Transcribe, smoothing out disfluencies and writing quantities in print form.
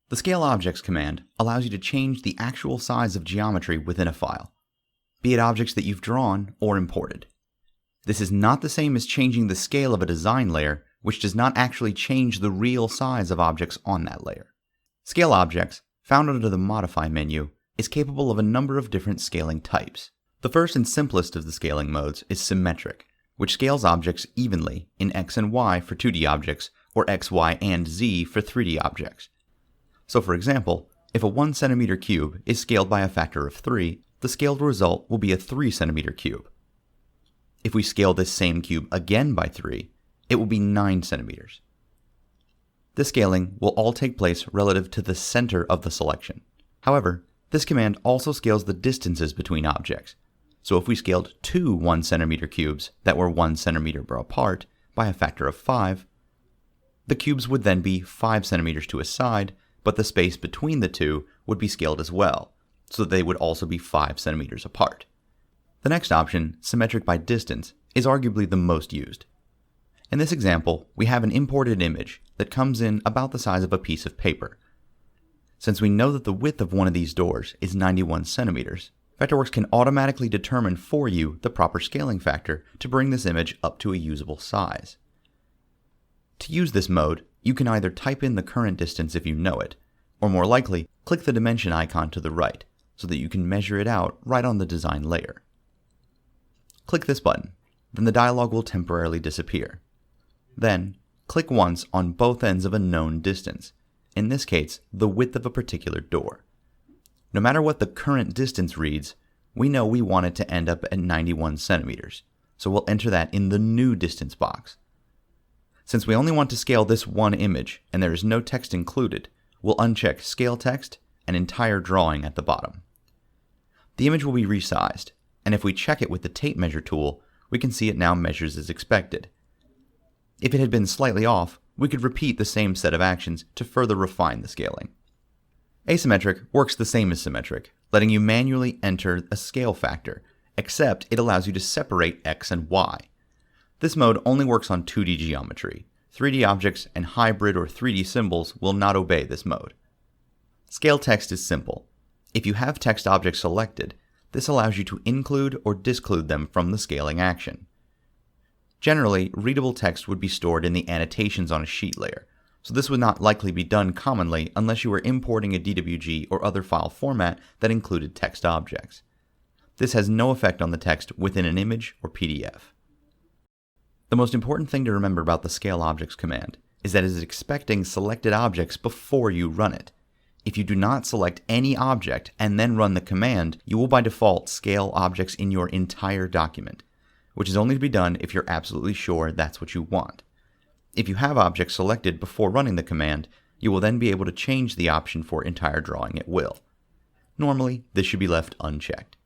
The Scale Objects command allows you to change the actual size of geometry within a file, be it objects that you've drawn or imported. This is not the same as changing the scale of a design layer, which does not actually change the real size of objects on that layer. Scale Objects, found under the Modify menu, is capable of a number of different scaling types. The first and simplest of the scaling modes is Symmetric, which scales objects evenly in X and Y for 2D objects, or X, Y, and Z for 3D objects. So for example, if a 1 cm cube is scaled by a factor of 3, the scaled result will be a 3 cm cube. If we scale this same cube again by 3, it will be 9 centimeters. This scaling will all take place relative to the center of the selection. However, this command also scales the distances between objects. So if we scaled two 1 cm cubes that were 1 cm apart by a factor of 5, the cubes would then be 5 centimeters to a side, but the space between the two would be scaled as well, so that they would also be 5 centimeters apart. The next option, Symmetric by Distance, is arguably the most used. In this example, we have an imported image that comes in about the size of a piece of paper. Since we know that the width of one of these doors is 91 centimeters, Vectorworks can automatically determine for you the proper scaling factor to bring this image up to a usable size. To use this mode, you can either type in the current distance if you know it, or more likely, click the dimension icon to the right, so that you can measure it out right on the design layer. Click this button, then the dialog will temporarily disappear. Then, click once on both ends of a known distance, in this case, the width of a particular door. No matter what the current distance reads, we know we want it to end up at 91 centimeters, so we'll enter that in the new distance box. Since we only want to scale this one image and there is no text included, we'll uncheck Scale Text and Entire Drawing at the bottom. The image will be resized, and if we check it with the Tape Measure tool, we can see it now measures as expected. If it had been slightly off, we could repeat the same set of actions to further refine the scaling. Asymmetric works the same as Symmetric, letting you manually enter a scale factor, except it allows you to separate X and Y. This mode only works on 2D geometry. 3D objects and hybrid or 3D symbols will not obey this mode. Scale text is simple. If you have text objects selected, this allows you to include or disclude them from the scaling action. Generally, readable text would be stored in the annotations on a sheet layer, so this would not likely be done commonly unless you were importing a DWG or other file format that included text objects. This has no effect on the text within an image or PDF. The most important thing to remember about the Scale Objects command is that it is expecting selected objects before you run it. If you do not select any object and then run the command, you will by default scale objects in your entire document, which is only to be done if you're absolutely sure that's what you want. If you have objects selected before running the command, you will then be able to change the option for entire drawing at will. Normally, this should be left unchecked.